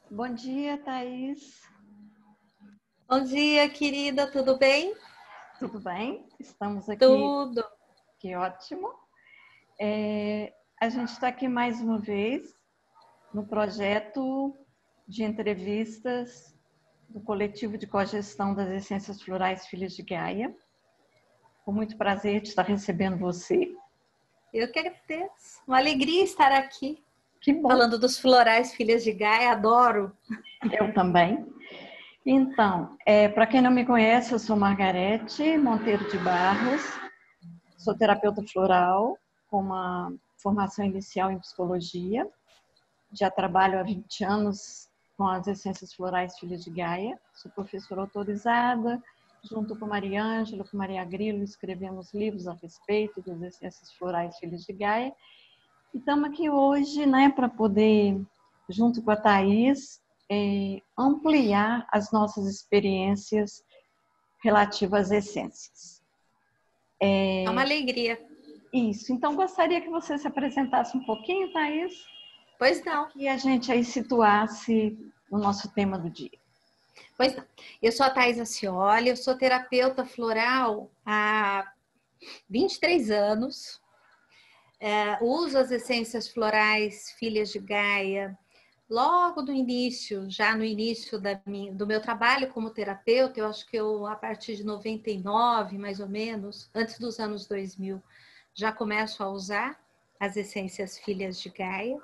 Bom dia, Thaís. Bom dia, querida, tudo bem? Tudo bem? Estamos aqui. Tudo. Que ótimo. A gente está aqui mais uma vez no projeto de entrevistas do Coletivo de Cogestão das Essências Florais Filhas de Gaia. Com muito prazer de estar recebendo você. Eu que agradeço. Uma alegria estar aqui. Que bom. Falando dos florais Filhas de Gaia, adoro. Eu também. Então, para quem não me conhece, eu sou Margarete Monteiro de Barros, sou terapeuta floral com uma formação inicial em psicologia. Já trabalho há 20 anos com as essências florais Filhas de Gaia. Sou professora autorizada, junto com Maria Ângela, com Maria Grilo, escrevemos livros a respeito das essências florais Filhas de Gaia. E estamos aqui hoje, para poder, junto com a Thaís, ampliar as nossas experiências relativas às essências. É uma alegria. Isso. Então, gostaria que você se apresentasse um pouquinho, Thaís. Pois não. E a gente aí situasse o nosso tema do dia. Pois não. Eu sou a Thaís Acioli, eu sou terapeuta floral há 23 anos. Uso as essências florais Filhas de Gaia logo no início, já no início do meu trabalho como terapeuta. Eu acho que a partir de 99, mais ou menos, antes dos anos 2000, já começo a usar as essências Filhas de Gaia.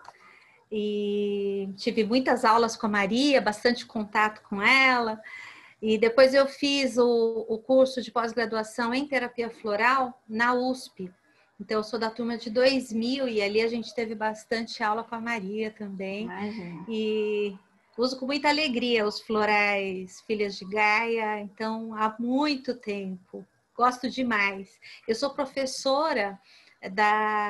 E tive muitas aulas com a Maria, bastante contato com ela. E depois eu fiz o curso de pós-graduação em terapia floral na USP. Então, eu sou da turma de 2000 e ali a gente teve bastante aula com a Maria também. Imagina. E uso com muita alegria os florais Filhas de Gaia, então, há muito tempo. Gosto demais. Eu sou professora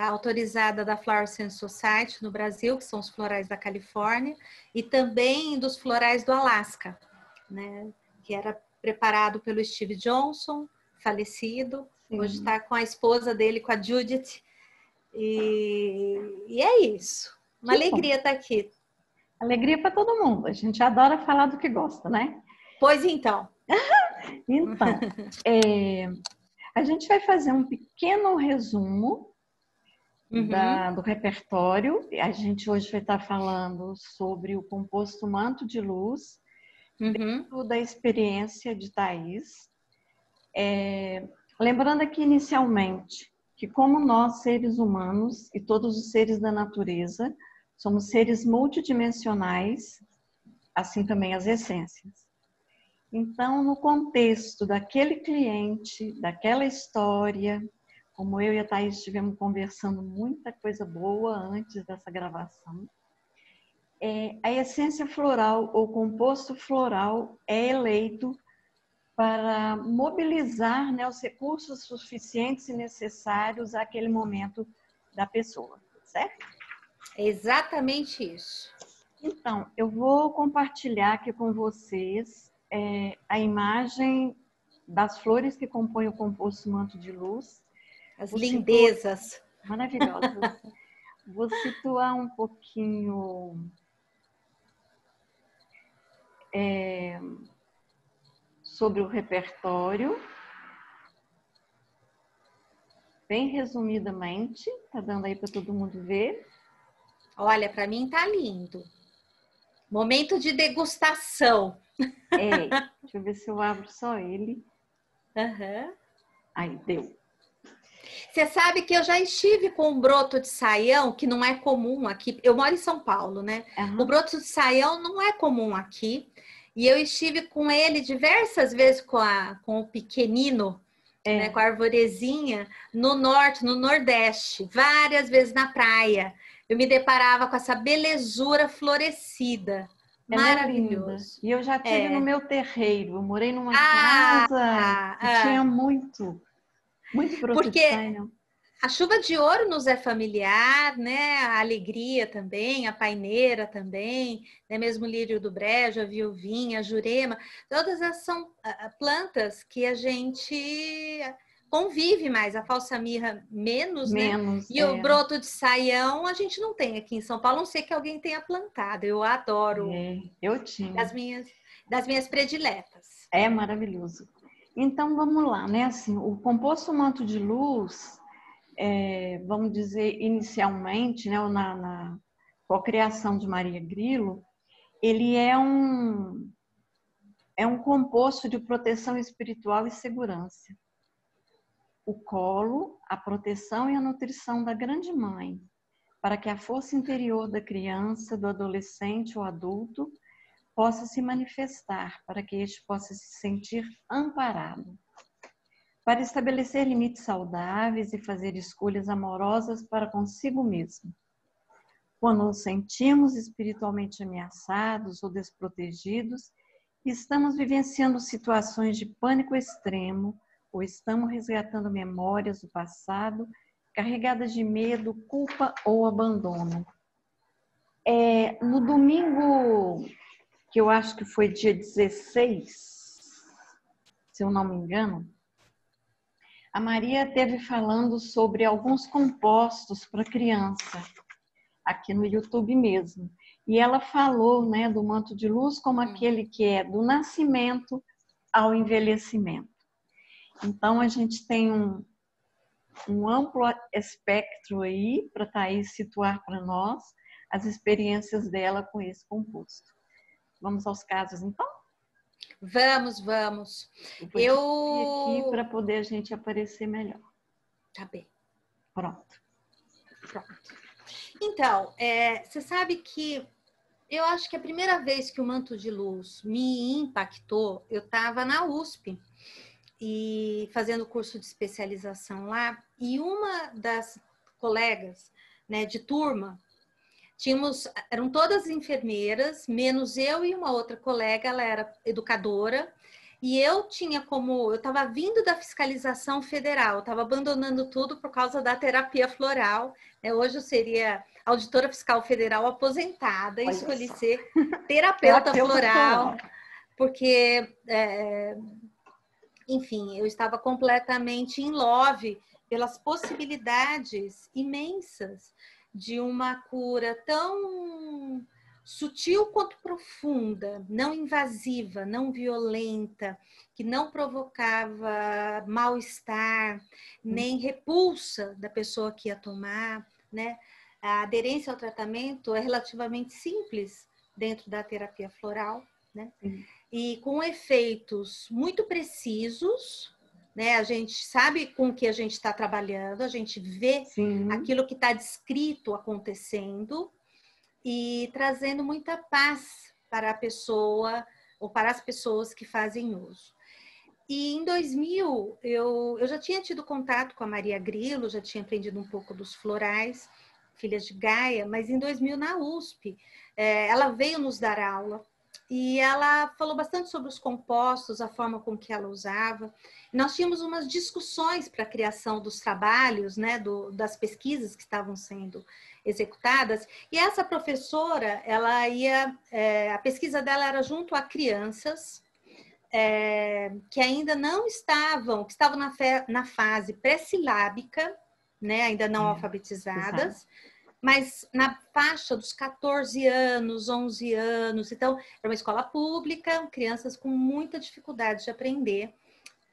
autorizada da Flower Sense Society no Brasil, que são os florais da Califórnia, e também dos florais do Alasca, né? Que era preparado pelo Steve Johnson, falecido. Sim. Hoje está com a esposa dele, com a Judith. E é isso. Uma alegria estar aqui. Alegria para todo mundo. A gente adora falar do que gosta, né? Pois então. Então, a gente vai fazer um pequeno resumo do repertório. A gente hoje vai estar falando sobre o composto manto de luz, dentro da experiência de Thaís. Lembrando aqui inicialmente que, como nós, seres humanos e todos os seres da natureza, somos seres multidimensionais, assim também as essências. Então, no contexto daquele cliente, daquela história, como eu e a Thaís estivemos conversando muita coisa boa antes dessa gravação, a essência floral ou composto floral é eleito para mobilizar, os recursos suficientes e necessários àquele momento da pessoa, certo? É exatamente isso. Então, eu vou compartilhar aqui com vocês a imagem das flores que compõem o composto manto de luz. As lindezas. Maravilhosas. Vou situar um pouquinho sobre o repertório, bem resumidamente, tá dando aí para todo mundo ver. Olha, para mim tá lindo. Momento de degustação. Deixa eu ver se eu abro só ele. Aí, deu. Você sabe que eu já estive com um broto de saião, que não é comum aqui. Eu moro em São Paulo, né? O broto de saião não é comum aqui. E eu estive com ele diversas vezes com o pequenino, né, com a arvorezinha, no norte, no nordeste, várias vezes na praia. Eu me deparava com essa belezura florescida. Maravilhoso. E eu já tive no meu terreiro. Eu morei numa casa que tinha muito broto de saião. A chuva de ouro nos é familiar, né? A alegria também, a paineira também, né? Mesmo o lírio do brejo, a viuvinha, a jurema, todas essas são plantas que a gente convive mais, a falsa mirra menos, né? Menos, E o broto de saião a gente não tem aqui em São Paulo, a não ser que alguém tenha plantado. Eu adoro. Eu tinha. Das minhas prediletas. É maravilhoso. Então, vamos lá, né? Assim, o composto manto de luz, vamos dizer, inicialmente, né, na cocriação de Maria Grilo, ele é um composto de proteção espiritual e segurança. O colo, a proteção e a nutrição da grande mãe, para que a força interior da criança, do adolescente ou adulto possa se manifestar, para que este possa se sentir amparado. Para estabelecer limites saudáveis e fazer escolhas amorosas para consigo mesmo. Quando nos sentimos espiritualmente ameaçados ou desprotegidos, estamos vivenciando situações de pânico extremo ou estamos resgatando memórias do passado carregadas de medo, culpa ou abandono. No domingo, que eu acho que foi dia 16, se eu não me engano, a Maria esteve falando sobre alguns compostos para criança, aqui no YouTube mesmo. E ela falou, né, do manto de luz como aquele que é do nascimento ao envelhecimento. Então, a gente tem um amplo espectro aí para Thaís situar para nós as experiências dela com esse composto. Vamos aos casos, então? Vamos. Eu aqui para poder a gente aparecer melhor. Tá bem. Pronto. Então, você sabe que eu acho que a primeira vez que o manto de luz me impactou, eu estava na USP e fazendo curso de especialização lá, e uma das colegas, né, de turma, eram todas enfermeiras, menos eu e uma outra colega, ela era educadora, e eu estava vindo da fiscalização federal, eu estava abandonando tudo por causa da terapia floral, né? Hoje eu seria auditora fiscal federal aposentada e escolhi ser terapeuta floral, porque, enfim, eu estava completamente in love pelas possibilidades imensas de uma cura tão sutil quanto profunda, não invasiva, não violenta, que não provocava mal-estar, nem repulsa da pessoa que ia tomar, né? A aderência ao tratamento é relativamente simples dentro da terapia floral, né? E com efeitos muito precisos, né? A gente sabe com o que a gente está trabalhando, a gente vê aquilo que está descrito acontecendo e trazendo muita paz para a pessoa ou para as pessoas que fazem uso. E em 2000, eu já tinha tido contato com a Maria Grilo, já tinha aprendido um pouco dos florais, Filhas de Gaia, mas em 2000 na USP, ela veio nos dar aula e ela falou bastante sobre os compostos, a forma com que ela usava. Nós tínhamos umas discussões para a criação dos trabalhos, né, das pesquisas que estavam sendo executadas. E essa professora, a pesquisa dela era junto a crianças que ainda não estavam, que estavam na fase pré-silábica, né, ainda não alfabetizadas, mas na faixa dos 14 anos, 11 anos. Então, era uma escola pública, crianças com muita dificuldade de aprender,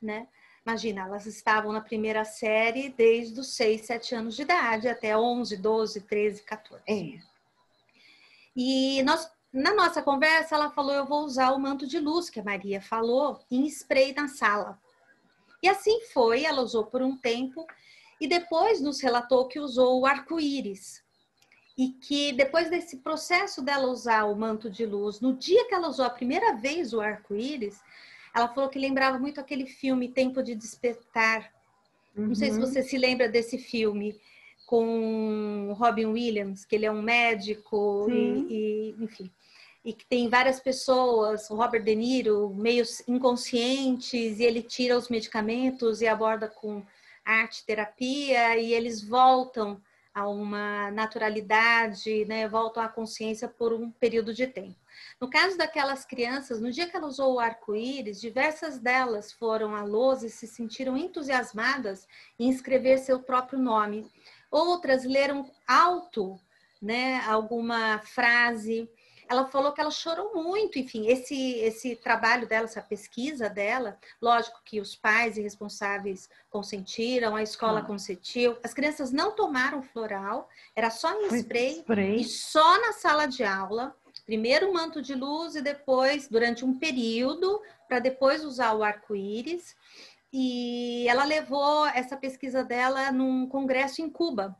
né? Imagina, elas estavam na primeira série desde os 6, 7 anos de idade, até 11, 12, 13, 14. E na nossa conversa, ela falou, eu vou usar o manto de luz, que a Maria falou, em spray na sala. E assim foi, ela usou por um tempo, e depois nos relatou que usou o arco-íris. E que depois desse processo dela usar o manto de luz, no dia que ela usou a primeira vez o arco-íris, ela falou que lembrava muito aquele filme Tempo de Despertar. Não sei se você se lembra desse filme com Robin Williams, que ele é um médico e enfim, e que tem várias pessoas, o Robert De Niro, meio inconscientes, e ele tira os medicamentos e aborda com arte, terapia, e eles voltam a uma naturalidade, né? Voltam à consciência por um período de tempo. No caso daquelas crianças, no dia que ela usou o arco-íris, diversas delas foram à lousa e se sentiram entusiasmadas em escrever seu próprio nome. Outras leram alto, né, alguma frase. Ela falou que ela chorou muito, enfim, esse trabalho dela, essa pesquisa dela, lógico que os pais e responsáveis consentiram, a escola consentiu, as crianças não tomaram floral, era só em spray e só na sala de aula, primeiro o manto de luz e depois, durante um período, para depois usar o arco-íris, e ela levou essa pesquisa dela num congresso em Cuba.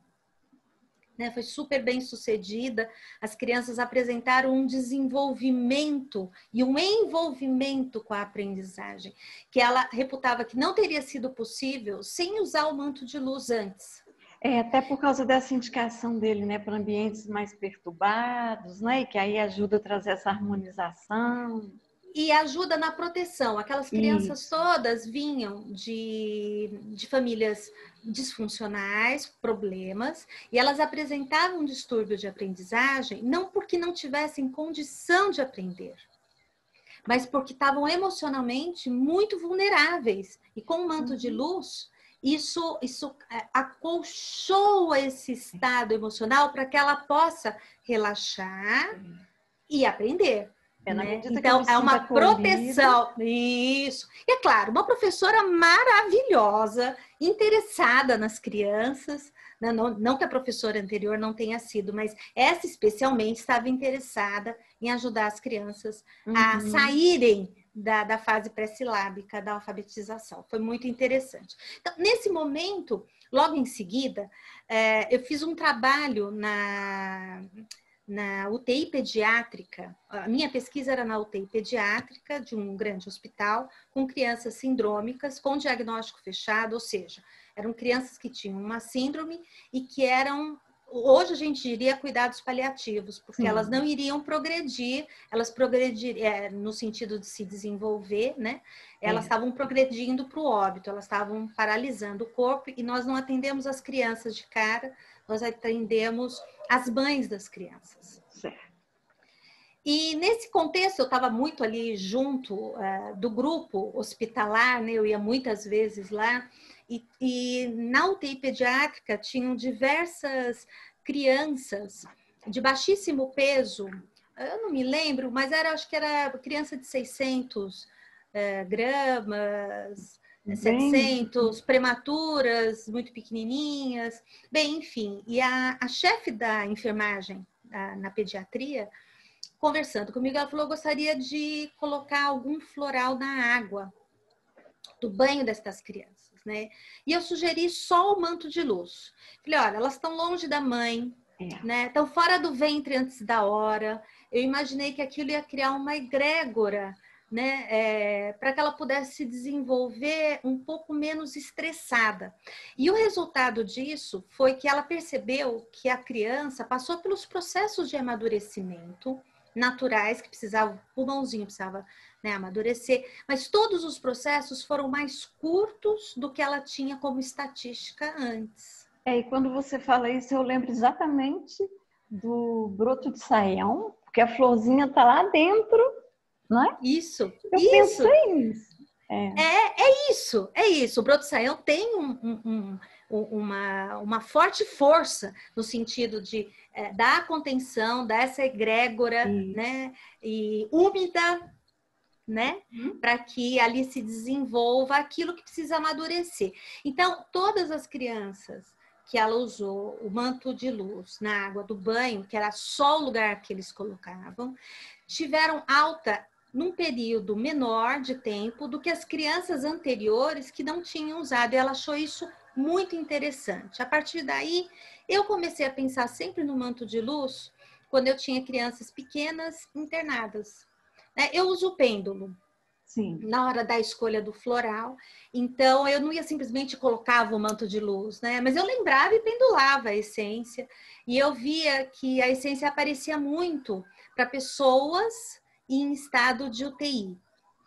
Né, foi super bem sucedida, as crianças apresentaram um desenvolvimento e um envolvimento com a aprendizagem, que ela reputava que não teria sido possível sem usar o manto de luz antes. Até por causa dessa indicação dele, né, para ambientes mais perturbados, né, e que aí ajuda a trazer essa harmonização. E ajuda na proteção. Aquelas crianças todas vinham de famílias disfuncionais, problemas, e elas apresentavam um distúrbio de aprendizagem, não porque não tivessem condição de aprender, mas porque estavam emocionalmente muito vulneráveis. E com o manto de luz, isso acolchoa esse estado emocional para que ela possa relaxar e aprender. Né? Então, é uma proteção. Isso. E é claro, uma professora maravilhosa, interessada nas crianças. Né? Não que a professora anterior não tenha sido, mas essa especialmente estava interessada em ajudar as crianças a saírem da fase pré-silábica da alfabetização. Foi muito interessante. Então, nesse momento, logo em seguida, eu fiz um trabalho na UTI pediátrica. A minha pesquisa era na UTI pediátrica de um grande hospital com crianças sindrômicas com diagnóstico fechado, ou seja, eram crianças que tinham uma síndrome e que eram, hoje a gente diria, cuidados paliativos, porque elas não iriam progredir, elas progrediriam no sentido de se desenvolver, né? Elas estavam progredindo para o óbito, elas estavam paralisando o corpo e nós não atendemos as crianças de cara, nós atendemos as mães das crianças. Certo. E nesse contexto, eu estava muito ali junto do grupo hospitalar, né? Eu ia muitas vezes lá, e na UTI pediátrica tinham diversas crianças de baixíssimo peso, eu não me lembro, mas acho que era criança de 600 gramas, 700, prematuras, muito pequenininhas. Bem, enfim, e a chefe da enfermagem na pediatria, conversando comigo, ela falou, eu gostaria de colocar algum floral na água do banho destas crianças, né? E eu sugeri só o manto de luz. Falei, olha, elas estão longe da mãe, né? Estão fora do ventre antes da hora. Eu imaginei que aquilo ia criar uma egrégora, né, para que ela pudesse se desenvolver um pouco menos estressada. E o resultado disso foi que ela percebeu que a criança passou pelos processos de amadurecimento naturais, que precisava, o pulmãozinho precisava, né, amadurecer, mas todos os processos foram mais curtos do que ela tinha como estatística antes. E quando você fala isso, eu lembro exatamente do broto de saião, porque a florzinha está lá dentro, não é? Isso. Eu pensei nisso. É isso. O broto de saião tem uma forte força no sentido de dar contenção, dar essa egrégora, né, e úmida, né, para que ali se desenvolva aquilo que precisa amadurecer. Então, todas as crianças que ela usou o manto de luz na água do banho, que era só o lugar que eles colocavam, tiveram alta num período menor de tempo do que as crianças anteriores que não tinham usado. E ela achou isso muito interessante. A partir daí, eu comecei a pensar sempre no manto de luz quando eu tinha crianças pequenas internadas. Eu uso o pêndulo. Sim. Na hora da escolha do floral. Então, eu não ia simplesmente colocava o manto de luz, né? Mas eu lembrava e pendulava a essência. E eu via que a essência aparecia muito para pessoas em estado de UTI,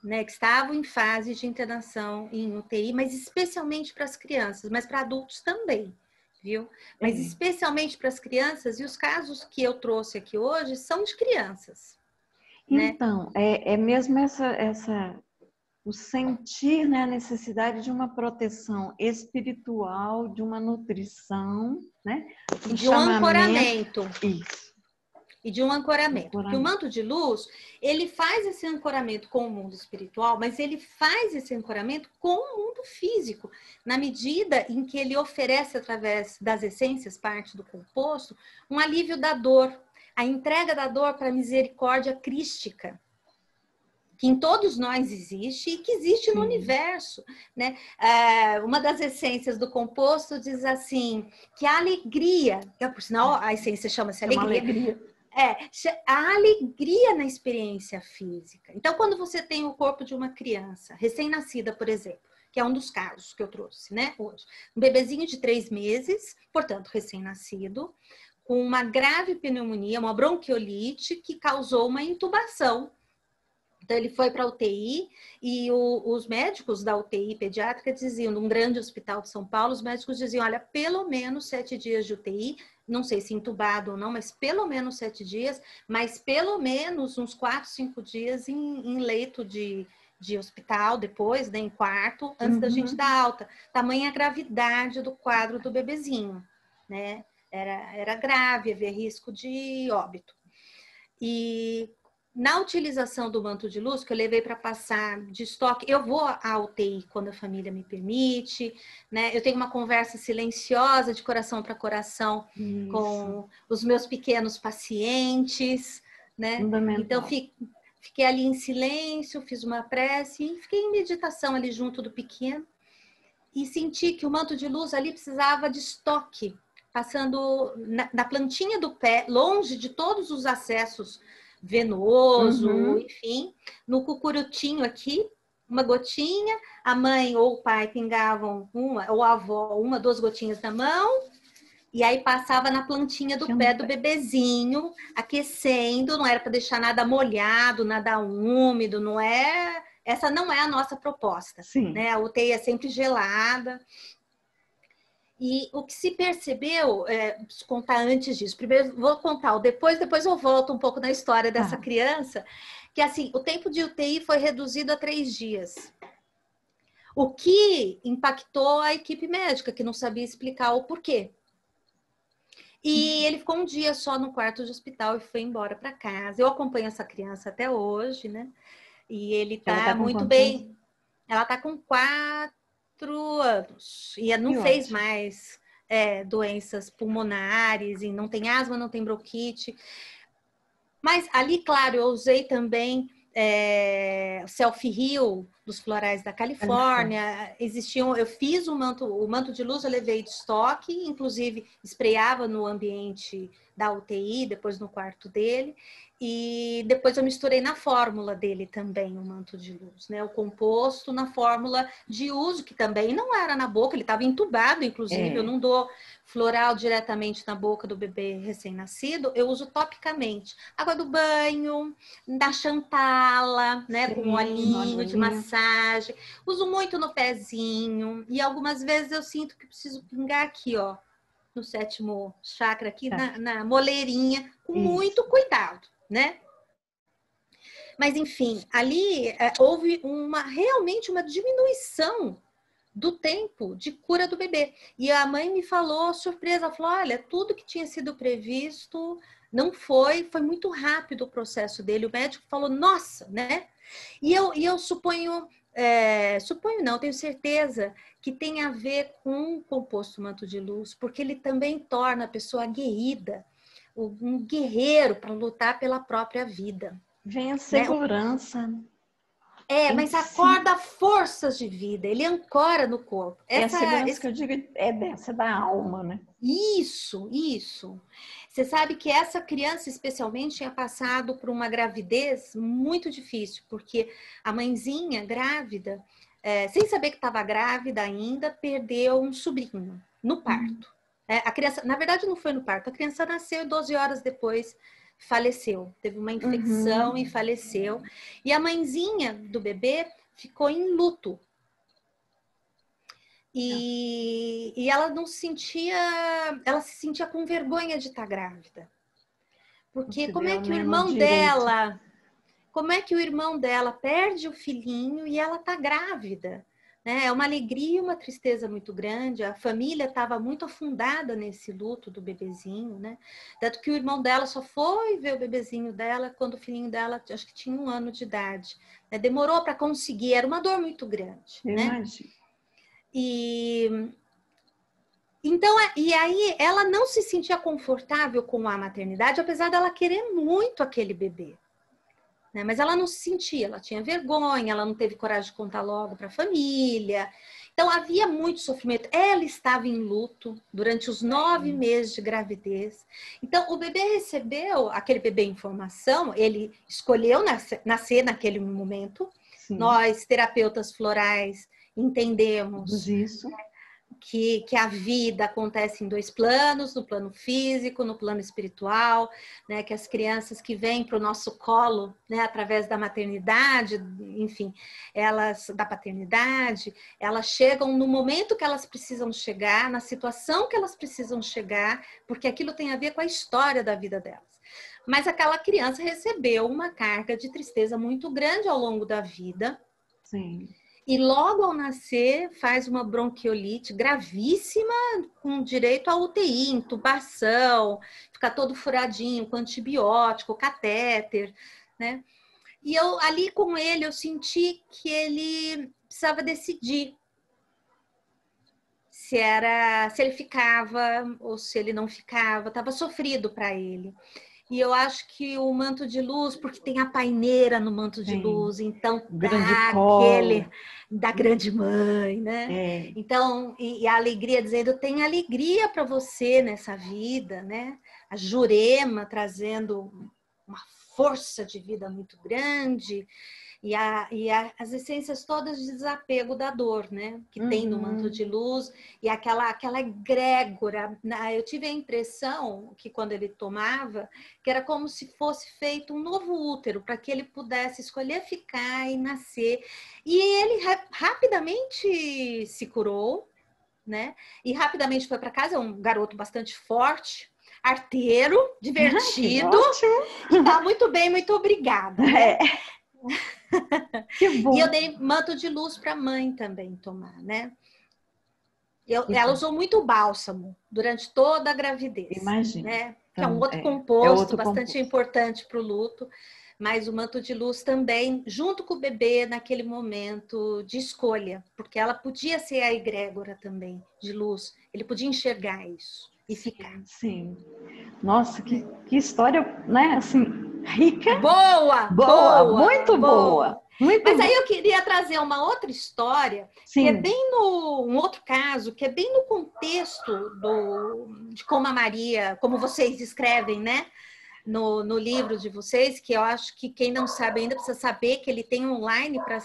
né? Que estavam em fase de internação em UTI, mas especialmente para as crianças, mas para adultos também. viu? Mas especialmente para as crianças, e os casos que eu trouxe aqui hoje são de crianças. Então, né? É mesmo o sentir, né, a necessidade de uma proteção espiritual, de uma nutrição, né? E de um ancoramento. Isso. E de um ancoramento. Porque o manto de luz, ele faz esse ancoramento com o mundo espiritual, mas ele faz esse ancoramento com o mundo físico, na medida em que ele oferece, através das essências, parte do composto, um alívio da dor, a entrega da dor para a misericórdia crística, que em todos nós existe e que existe no universo, né? Uma das essências do composto diz assim, que a alegria, por sinal a essência chama-se alegria. A alegria na experiência física. Então, quando você tem o corpo de uma criança recém-nascida, por exemplo, que é um dos casos que eu trouxe, né, hoje, um bebezinho de 3 meses, portanto, recém-nascido, com uma grave pneumonia, uma bronquiolite que causou uma intubação. Então, ele foi para a UTI e os médicos da UTI pediátrica diziam, num grande hospital de São Paulo, os médicos diziam, olha, pelo menos 7 dias de UTI, não sei se entubado ou não, mas pelo menos 7 dias, mas pelo menos uns 4, 5 dias em leito de hospital, depois, né, em quarto, antes da gente dar alta. Tamanha a gravidade do quadro do bebezinho, né? Era grave, havia risco de óbito. E na utilização do manto de luz, que eu levei para passar de estoque, eu vou à UTI quando a família me permite, né? Eu tenho uma conversa silenciosa de coração para coração com os meus pequenos pacientes, né? Então, fiquei ali em silêncio, fiz uma prece e fiquei em meditação ali junto do pequeno e senti que o manto de luz ali precisava de estoque, passando na plantinha do pé, longe de todos os acessos venoso, enfim, no cucurutinho aqui, uma gotinha, a mãe ou o pai pingavam ou a avó, 1, 2 gotinhas na mão, e aí passava na plantinha do pé do bebezinho, aquecendo, não era para deixar nada molhado, nada úmido, não é, essa não é a nossa proposta, né? A UTI é sempre gelada. E o que se percebeu, preciso contar antes disso, primeiro vou contar o depois eu volto um pouco na história dessa criança, que assim, o tempo de UTI foi reduzido a 3 dias. O que impactou a equipe médica, que não sabia explicar o porquê. E ele ficou um dia só no quarto de hospital e foi embora para casa. Eu acompanho essa criança até hoje, né? E ele tá muito bem. Ela tá com 4 anos e não fez mais doenças pulmonares e não tem asma, não tem bronquite. Mas ali, claro, eu usei também self-heal dos florais da Califórnia. Eu fiz o manto de luz, eu levei de estoque, inclusive espreava no ambiente da UTI, depois no quarto dele. E depois eu misturei na fórmula dele também o manto de luz, né? O composto na fórmula de uso, que também não era na boca, ele estava entubado, inclusive. Eu não dou floral diretamente na boca do bebê recém-nascido, eu uso topicamente. Água do banho, da Chantala, né? Com olhinho de massagem. Uso muito no pezinho. E algumas vezes eu sinto que preciso pingar aqui, ó. No 7º chakra aqui, na moleirinha, com muito cuidado, né? Mas, enfim, ali houve realmente uma diminuição do tempo de cura do bebê. E a mãe me falou, surpresa, falou, olha, tudo que tinha sido previsto não foi muito rápido o processo dele. O médico falou, nossa, né? E eu suponho não, tenho certeza que tem a ver com o composto manto de luz, porque ele também torna a pessoa aguerrida, um guerreiro para lutar pela própria vida. Vem a segurança. Mas acorda forças de vida, ele ancora no corpo. A segurança que eu digo é da alma, né? Isso. Você sabe que essa criança, especialmente, tinha passado por uma gravidez muito difícil, porque a mãezinha grávida, sem saber que estava grávida ainda, perdeu um sobrinho no parto. A criança, na verdade, não foi no parto, a criança nasceu e 12 horas depois faleceu. Teve uma infecção e faleceu. E a mãezinha do bebê ficou em luto. E ela não sentia, ela se sentia com vergonha de estar grávida. Porque como é que o irmão dela, como é que o irmão dela perde o filhinho e ela tá grávida? Né? É uma alegria e uma tristeza muito grande. A família estava muito afundada nesse luto do bebezinho, né? Tanto que o irmão dela só foi ver o bebezinho dela quando o filhinho dela, acho que tinha 1 ano de idade. Né? Demorou para conseguir, era uma dor muito grande. Eu né? imagino. Então, e aí ela não se sentia confortável com a maternidade, apesar dela querer muito aquele bebê. Né? Mas ela não se sentia, ela tinha vergonha, ela não teve coragem de contar logo para a família. Então, havia muito sofrimento. Ela estava em luto durante os 9 meses de gravidez. Então, o bebê recebeu, aquele bebê em formação, ele escolheu nascer naquele momento. Sim. Nós, terapeutas florais, entendemos isso. Que a vida acontece em 2 planos, no plano físico, no plano espiritual, né? Que as crianças que vêm para o nosso colo, né? Através da maternidade, enfim, da paternidade, elas chegam no momento que elas precisam chegar, na situação que elas precisam chegar, porque aquilo tem a ver com a história da vida delas. Mas aquela criança recebeu uma carga de tristeza muito grande ao longo da vida. Sim. E logo ao nascer faz uma bronquiolite gravíssima, com direito a UTI, intubação, fica todo furadinho, com antibiótico, catéter, né? E eu ali com ele, eu senti que ele precisava decidir se ele ficava ou se ele não ficava, estava sofrido para ele. E eu acho que o manto de luz, porque tem a paineira no manto de luz, então aquele da grande mãe, né? Então, e a alegria dizendo, tem alegria para você nessa vida, né? A Jurema trazendo uma força de vida muito grande. E as essências todas de desapego da dor, né? Que tem no manto de luz. E aquela egrégora. Eu tive a impressão que quando ele tomava, que era como se fosse feito um novo útero, para que ele pudesse escolher ficar e nascer. E ele rapidamente se curou, né? E rapidamente foi para casa, é um garoto bastante forte, arteiro, divertido. E tá muito bem, muito obrigada. Né? Que bom. E eu dei manto de luz para a mãe também tomar, né? Ela usou muito bálsamo durante toda a gravidez. Imagina. Né? Que é um outro composto bastante composto. Importante para o luto. Mas o manto de luz também, junto com o bebê, naquele momento de escolha. Porque ela podia ser a egrégora também, de luz. Ele podia enxergar isso e ficar. Sim. Nossa, que história, né? Assim, rica. Boa! Muito boa. Mas aí eu queria trazer uma outra história, que é bem um outro caso, que é bem no contexto de como a Maria, como vocês escrevem, né? No livro de vocês, que eu acho que quem não sabe ainda precisa saber que ele tem online para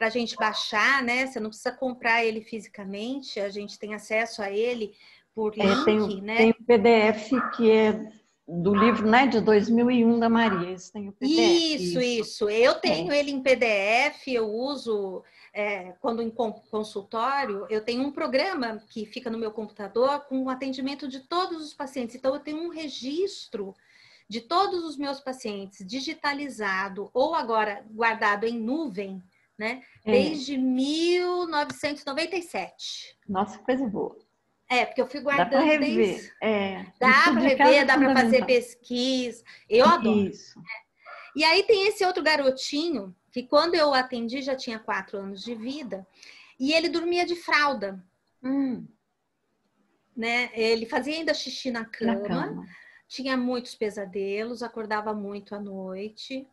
a gente baixar, né? Você não precisa comprar ele fisicamente, a gente tem acesso a ele por link, né? Tem o PDF que é do livro, né, de 2001 da Maria. Esse tem o PDF. Isso. Eu tenho ele em PDF, eu uso quando em consultório, eu tenho um programa que fica no meu computador com o atendimento de todos os pacientes. Então, eu tenho um registro de todos os meus pacientes digitalizado ou agora guardado em nuvem, né? Desde 1997. Nossa, que coisa boa. Porque eu fui guardando. Dá para rever. Dá para rever, dá para fazer pesquisa. Eu adoro. Isso. E aí tem esse outro garotinho, que quando eu atendi já tinha 4 anos de vida, e ele dormia de fralda. Né? Ele fazia ainda xixi na cama, tinha muitos pesadelos, acordava muito à noite.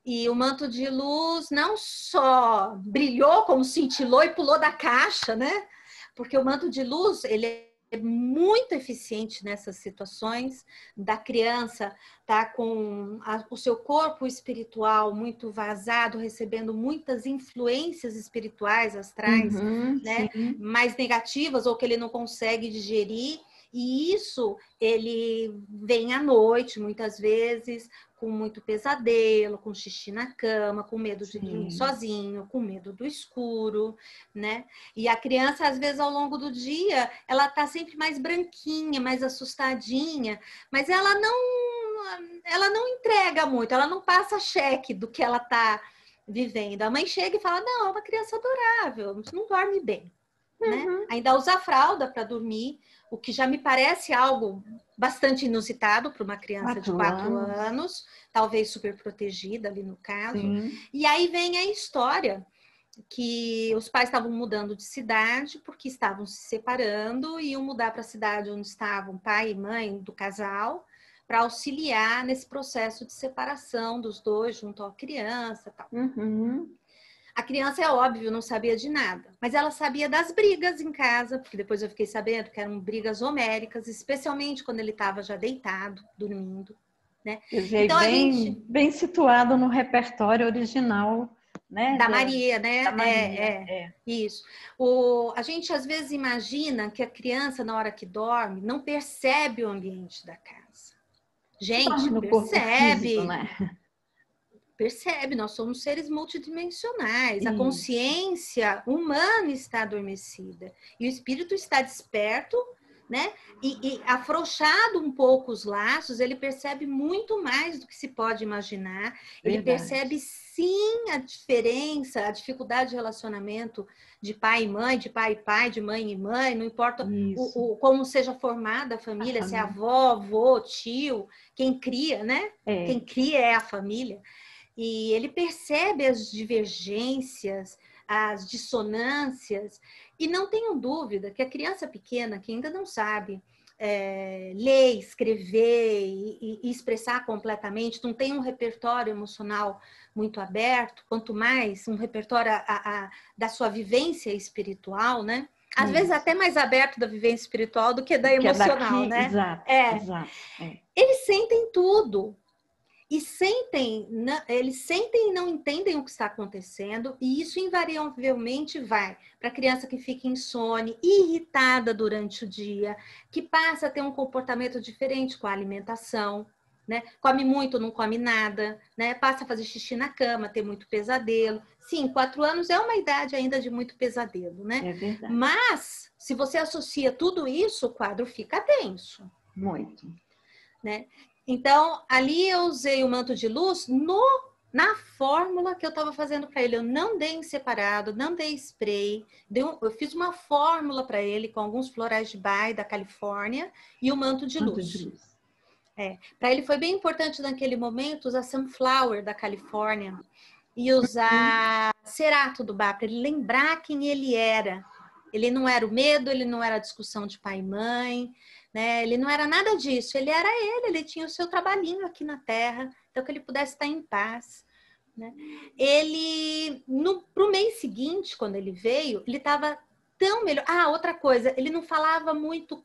E o manto de luz não só brilhou, como cintilou e pulou da caixa, né? Porque o manto de luz, ele é muito eficiente nessas situações da criança tá com o seu corpo espiritual muito vazado, recebendo muitas influências espirituais, astrais, né? Mais negativas ou que ele não consegue digerir. E isso, ele vem à noite, muitas vezes, com muito pesadelo, com xixi na cama, com medo de dormir sozinho, com medo do escuro, né? E a criança, às vezes, ao longo do dia, ela tá sempre mais branquinha, mais assustadinha, mas ela não entrega muito, ela não passa cheque do que ela tá vivendo. A mãe chega e fala, não, é uma criança adorável, não dorme bem. Né? Ainda usa fralda para dormir, o que já me parece algo bastante inusitado para uma criança de 4 anos, talvez super protegida ali no caso. Sim. E aí vem a história que os pais estavam mudando de cidade porque estavam se separando e iam mudar para a cidade onde estavam pai e mãe do casal para auxiliar nesse processo de separação dos dois junto à criança e tal. A criança, é óbvio, não sabia de nada, mas ela sabia das brigas em casa, porque depois eu fiquei sabendo que eram brigas homéricas, especialmente quando ele estava já deitado, dormindo, né? Quer dizer, então, bem situado no repertório original, né? Da Maria, né? Da Maria, Isso. A gente, às vezes, imagina que a criança, na hora que dorme, não percebe o ambiente da casa. Gente, no percebe. Físico, né? Percebe, nós somos seres multidimensionais. A consciência humana está adormecida e o espírito está desperto, né? E afrouxado um pouco os laços, ele percebe muito mais do que se pode imaginar. Ele percebe sim a diferença, a dificuldade de relacionamento de pai e mãe, de pai e pai, de mãe e mãe, não importa como seja formada a família, se é avó, avô, tio, quem cria, né? Quem cria é a família. E ele percebe as divergências, as dissonâncias, e não tenho dúvida que a criança pequena, que ainda não sabe ler, escrever e expressar completamente, não tem um repertório emocional muito aberto, quanto mais um repertório da sua vivência espiritual, né? Às vezes até mais aberto da vivência espiritual do que da emocional, né? Exato. Eles sentem tudo. Eles sentem e não entendem o que está acontecendo, e isso invariavelmente vai para a criança que fica insone, irritada durante o dia, que passa a ter um comportamento diferente com a alimentação, né? Come muito, não come nada, né? Passa a fazer xixi na cama, ter muito pesadelo. Sim, 4 anos é uma idade ainda de muito pesadelo, né? É verdade. Mas, se você associa tudo isso, o quadro fica tenso. Muito. Né? Então, ali eu usei o manto de luz na fórmula que eu estava fazendo para ele. Eu não dei em separado, não dei spray. Eu fiz uma fórmula para ele com alguns florais de Bai da Califórnia e o manto de luz. Para ele foi bem importante naquele momento usar Sunflower da Califórnia e usar Cerato do Bar, para ele lembrar quem ele era. Ele não era o medo, ele não era a discussão de pai e mãe, né? Ele não era nada disso, ele era ele tinha o seu trabalhinho aqui na Terra, então que ele pudesse estar em paz. Né? Ele, pro mês seguinte, quando ele veio, ele estava tão melhor. Outra coisa, ele não falava muito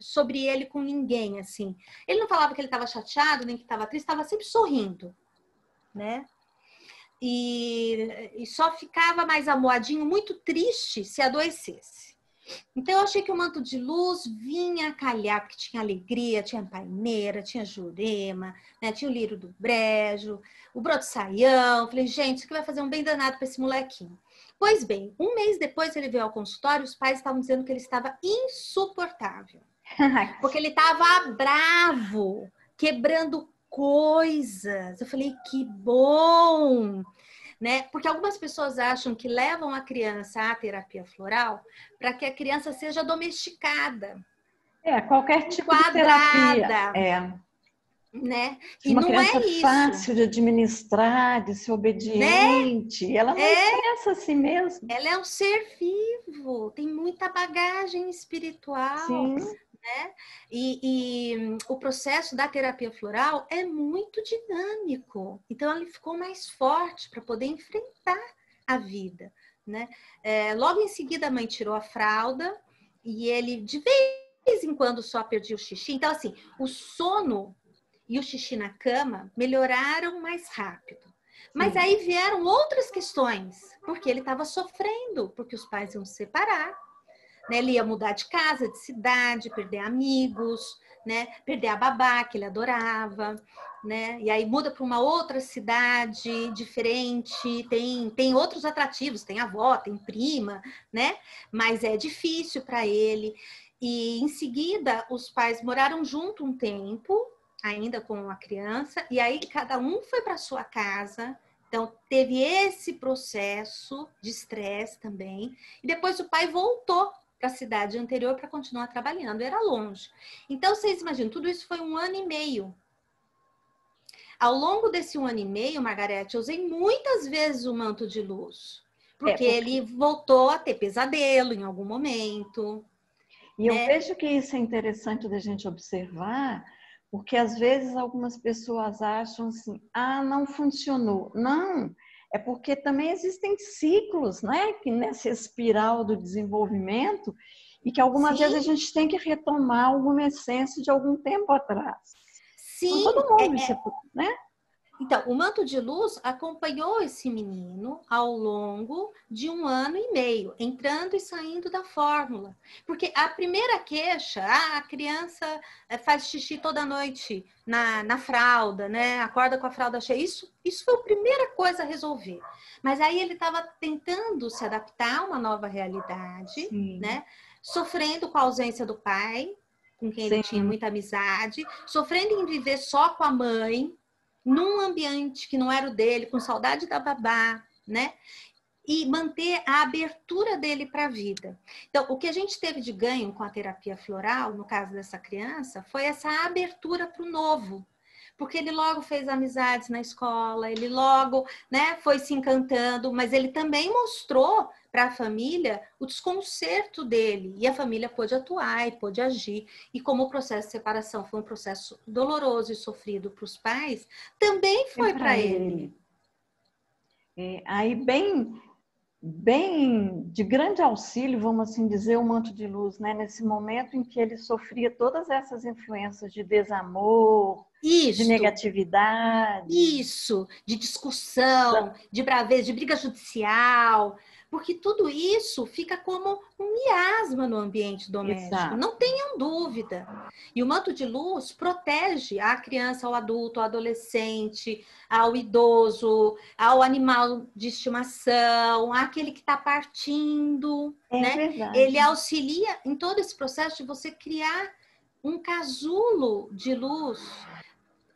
sobre ele com ninguém, assim. Ele não falava que ele estava chateado, nem que estava triste, estava sempre sorrindo, né? E só ficava mais amuadinho, muito triste se adoecesse. Então eu achei que o manto de luz vinha a calhar, porque tinha alegria, tinha paineira, tinha jurema, né? Tinha o lírio do brejo, o broto saião. Falei, gente, isso aqui vai fazer um bem danado para esse molequinho. Pois bem, um mês depois ele veio ao consultório, os pais estavam dizendo que ele estava insuportável. Porque ele estava bravo, quebrando coisas. Eu falei, que bom! Né? Porque algumas pessoas acham que levam a criança à terapia floral para que a criança seja domesticada. Qualquer tipo de terapia. Né? E uma criança fácil de administrar, de ser obediente. Né? Ela não pensa assim mesmo. Ela é um ser vivo, tem muita bagagem espiritual. Sim. Né? E o processo da terapia floral é muito dinâmico. Então, ele ficou mais forte para poder enfrentar a vida. Né? Logo em seguida, a mãe tirou a fralda e ele, de vez em quando, só perdia o xixi. Então, assim, o sono e o xixi na cama melhoraram mais rápido. Mas aí vieram outras questões, porque ele estava sofrendo, porque os pais iam se separar. né? Ele ia mudar de casa, de cidade, perder amigos, né? Perder a babá, que ele adorava, né? E aí muda para uma outra cidade diferente, tem outros atrativos, tem avó, tem prima, né? Mas é difícil para ele. E em seguida, os pais moraram junto um tempo, ainda com a criança, e aí cada um foi para sua casa. Então, teve esse processo de estresse também. E depois o pai voltou para a cidade anterior para continuar trabalhando. Era longe. Então, vocês imaginam, tudo isso foi 1 ano e meio. Ao longo desse 1 ano e meio, Margarete, eu usei muitas vezes o manto de luz. Porque ele voltou a ter pesadelo em algum momento. E eu vejo que isso é interessante da gente observar, porque às vezes algumas pessoas acham assim, ah, não funcionou. Não, é porque também existem ciclos, né? Que nessa espiral do desenvolvimento, e que algumas vezes a gente tem que retomar alguma essência de algum tempo atrás. Sim. Com todo mundo, né? Então, o manto de luz acompanhou esse menino ao longo de 1 ano e meio, entrando e saindo da fórmula. Porque a primeira queixa, a criança faz xixi toda noite na fralda, né? Acorda com a fralda cheia. Isso foi a primeira coisa a resolver. Mas aí ele estava tentando se adaptar a uma nova realidade, né? Sofrendo com a ausência do pai, com quem ele tinha muita amizade, sofrendo em viver só com a mãe, num ambiente que não era o dele, com saudade da babá, né? E manter a abertura dele para a vida. Então, o que a gente teve de ganho com a terapia floral, no caso dessa criança, foi essa abertura para o novo. Porque ele logo fez amizades na escola, ele logo, né, foi se encantando, mas ele também mostrou para a família o desconcerto dele. E a família pôde atuar e pôde agir. E como o processo de separação foi um processo doloroso e sofrido para os pais, também foi para ele. Aí, bem de grande auxílio, vamos assim dizer, o manto de luz, né? Nesse momento em que ele sofria todas essas influências de desamor, de negatividade. De discussão, de braveza, de briga judicial, porque tudo isso fica como um miasma no ambiente doméstico, exato. Não tenham dúvida. E o manto de luz protege a criança, ao adulto, ao adolescente, ao idoso, ao animal de estimação, àquele que está partindo. Né? Verdade. Ele auxilia em todo esse processo de você criar um casulo de luz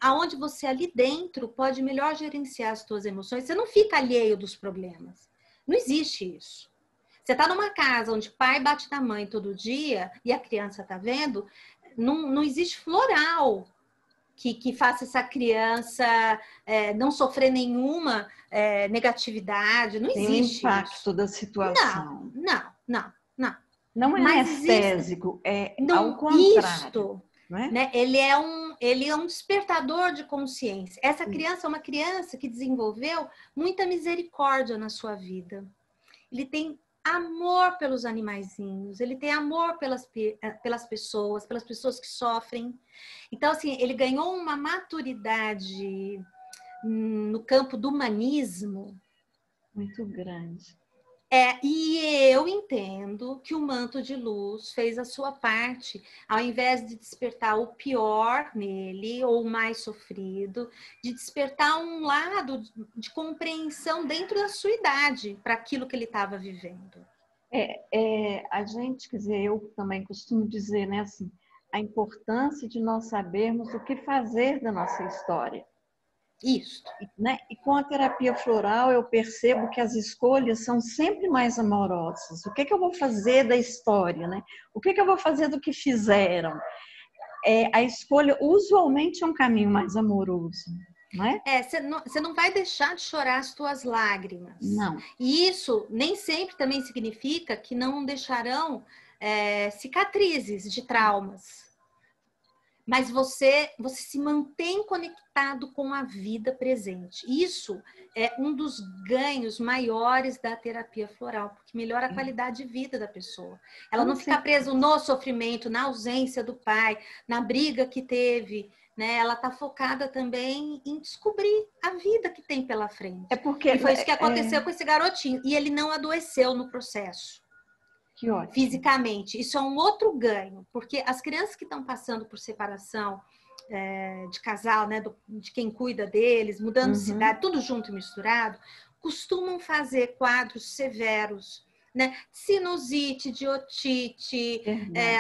aonde você ali dentro pode melhor gerenciar as suas emoções. Você não fica alheio dos problemas. Não existe isso. Você está numa casa onde pai bate na mãe todo dia e a criança está vendo, não existe floral que faça essa criança não sofrer nenhuma negatividade. Não existe isso. Tem impacto da situação. Não. Não é anestésico, ao contrário. Né? Ele é um despertador de consciência. Essa criança é uma criança que desenvolveu muita misericórdia na sua vida. Ele tem amor pelos animaizinhos, ele tem amor pelas pessoas que sofrem. Então, assim, ele ganhou uma maturidade no campo do humanismo muito grande. E eu entendo que o manto de luz fez a sua parte, ao invés de despertar o pior nele, ou o mais sofrido, de despertar um lado de compreensão dentro da sua idade, para aquilo que ele estava vivendo. A gente, quer dizer, eu também costumo dizer, né, assim, a importância de nós sabermos o que fazer da nossa história. Isso. Né? E com a terapia floral eu percebo que as escolhas são sempre mais amorosas. O que eu vou fazer da história? Né? O que eu vou fazer do que fizeram? A escolha usualmente é um caminho mais amoroso. Você não vai deixar de chorar as tuas lágrimas. Não. E isso nem sempre também significa que não deixarão cicatrizes de traumas. Mas você se mantém conectado com a vida presente. Isso é um dos ganhos maiores da terapia floral, porque melhora a qualidade de vida da pessoa. Ela não fica presa no sofrimento, na ausência do pai, na briga que teve, né? Ela está focada também em descobrir a vida que tem pela frente. Porque e foi isso que aconteceu com esse garotinho. E ele não adoeceu no processo. Que ótimo. Fisicamente. Isso é um outro ganho, porque as crianças que estão passando por separação de casal, né, de quem cuida deles, mudando de cidade, tudo junto e misturado, costumam fazer quadros severos, né? Sinusite, de otite,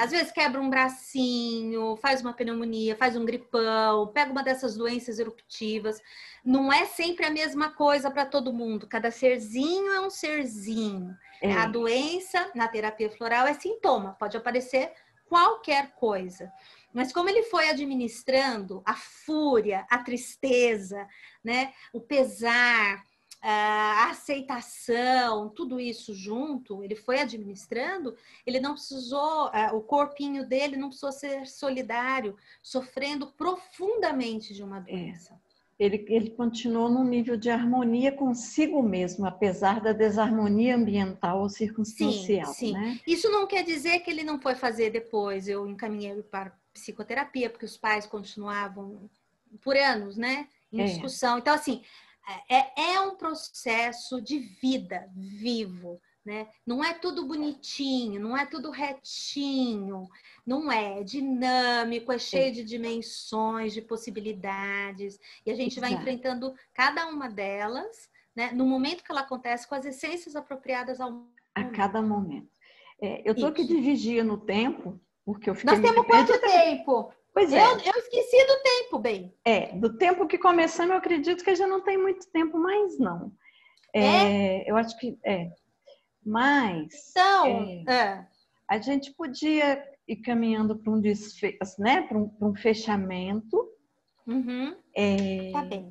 às vezes quebra um bracinho, faz uma pneumonia, faz um gripão, pega uma dessas doenças eruptivas. Não é sempre a mesma coisa para todo mundo. Cada serzinho é um serzinho. A doença, na terapia floral, é sintoma. Pode aparecer qualquer coisa. Mas como ele foi administrando a fúria, a tristeza, né, o pesar, a aceitação, tudo isso junto, ele foi administrando, ele não precisou, o corpinho dele não precisou ser solidário, sofrendo profundamente de uma doença. Ele continuou num nível de harmonia consigo mesmo, apesar da desarmonia ambiental ou circunstancial. Sim, sim. Né? Isso não quer dizer que ele não foi fazer depois. Eu encaminhei para psicoterapia, porque os pais continuavam por anos, né? Em discussão. Então, assim, é um processo de vida vivo. Né? Não é tudo bonitinho, não é tudo retinho, não é dinâmico, é cheio de dimensões, de possibilidades, e a gente vai enfrentando cada uma delas, né, no momento que ela acontece, com as essências apropriadas ao momento. A cada momento. Eu estou aqui de vigia no tempo, porque eu fiquei... Nós temos quanto tempo? Pois é. Eu esqueci do tempo, bem. Do tempo que começamos, eu acredito que já não tem muito tempo mais, não. Eu acho que... Mas então, a gente podia ir caminhando para um desfecho, né? Para um fechamento tá bem.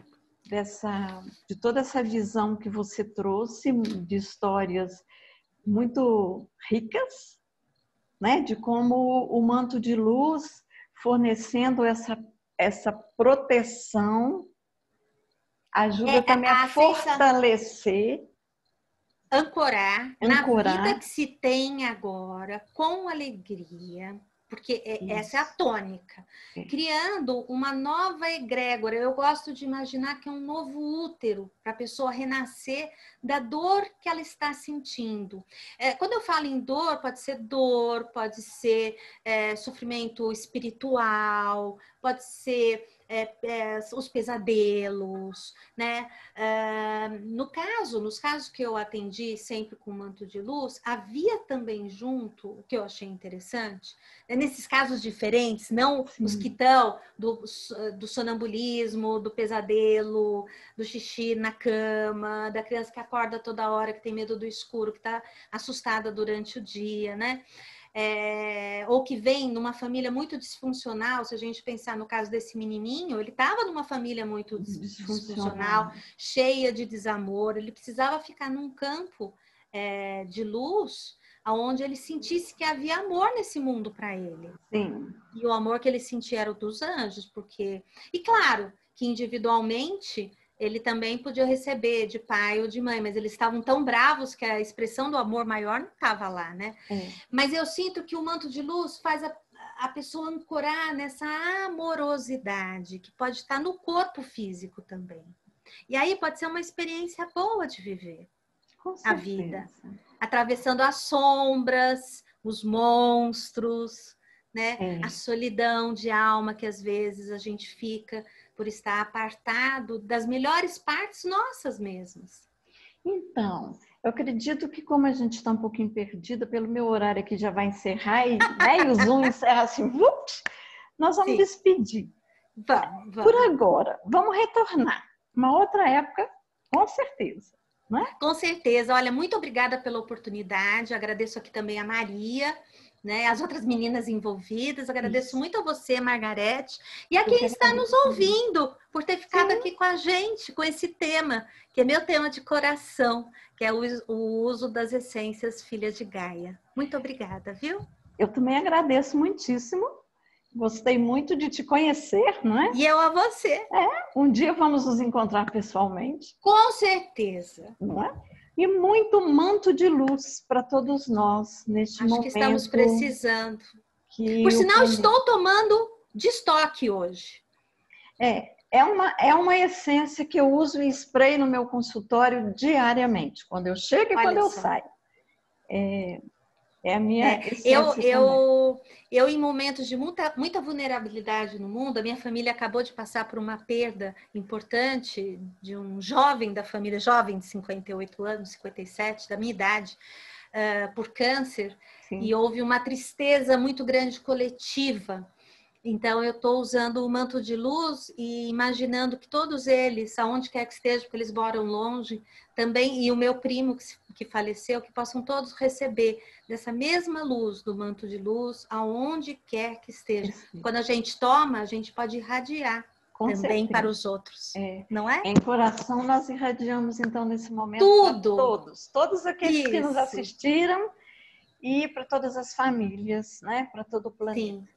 De toda essa visão que você trouxe de histórias muito ricas, né? De como o manto de luz fornecendo essa proteção ajuda também a fortalecer. Ancorar na vida que se tem agora, com alegria, porque essa é a tônica, criando uma nova egrégora. Eu gosto de imaginar que é um novo útero para a pessoa renascer da dor que ela está sentindo. Quando eu falo em dor, pode ser sofrimento espiritual, pode ser os pesadelos, né? Nos casos que eu atendi sempre com manto de luz, havia também junto, o que eu achei interessante, nesses casos diferentes, não os que estão do sonambulismo, do pesadelo, do xixi na cama, da criança que acorda toda hora, que tem medo do escuro, que está assustada durante o dia, né? Ou que vem numa família muito disfuncional. Se a gente pensar no caso desse menininho, ele estava numa família muito disfuncional, cheia de desamor, ele precisava ficar num campo de luz, onde ele sentisse que havia amor nesse mundo para ele. Sim. E o amor que ele sentia era o dos anjos, porque... E claro, que individualmente ele também podia receber de pai ou de mãe, mas eles estavam tão bravos que a expressão do amor maior não estava lá, né? Mas eu sinto que o manto de luz faz a pessoa ancorar nessa amorosidade, que pode estar no corpo físico também. E aí pode ser uma experiência boa de viver a vida. Atravessando as sombras, os monstros, né? A solidão de alma que às vezes a gente fica por estar apartado das melhores partes nossas mesmas. Então, eu acredito que como a gente está um pouquinho perdida, pelo meu horário aqui já vai encerrar, né? E o Zoom encerra assim, nós vamos despedir. Vamos. Por agora, vamos retornar. Uma outra época, com certeza. Não é? Com certeza. Olha, muito obrigada pela oportunidade. Agradeço aqui também a Maria, né, as outras meninas envolvidas. Agradeço muito a você, Margarete, e a quem está nos ouvindo por ter ficado aqui com a gente, com esse tema, que é meu tema de coração, que é o uso das essências filhas de Gaia. Muito obrigada, viu? Eu também agradeço muitíssimo. Gostei muito de te conhecer, não é? E eu a você. Um dia vamos nos encontrar pessoalmente. Com certeza. Não é? E muito manto de luz para todos nós neste momento. Acho que estamos precisando. Por sinal, estou tomando de estoque hoje. É uma essência que eu uso em spray no meu consultório diariamente. Quando eu chego e quando eu saio. É a minha É, essência também. eu, em momentos de muita vulnerabilidade no mundo, a minha família acabou de passar por uma perda importante de um jovem da família, jovem de 58 anos, 57, da minha idade, por câncer, e Sim. houve uma tristeza muito grande coletiva. Então, eu estou usando o manto de luz e imaginando que todos eles, aonde quer que estejam, porque eles moram longe, também, e o meu primo que faleceu, que possam todos receber dessa mesma luz do manto de luz, aonde quer que esteja. Quando a gente toma, a gente pode irradiar Com também para certeza. os outros, É. não é? Em coração, nós irradiamos, então, nesse momento, para Tudo! todos aqueles que nos Isso, assistiram e para todas as famílias, né? Para todo o planeta. sim.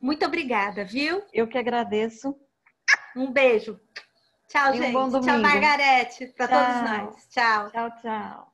Muito obrigada, viu? Eu que agradeço. Um beijo. Tchau, Tenha um bom gente. Tchau, domingo. Margarete, para todos nós. Tchau. Tchau. Tchau, tchau.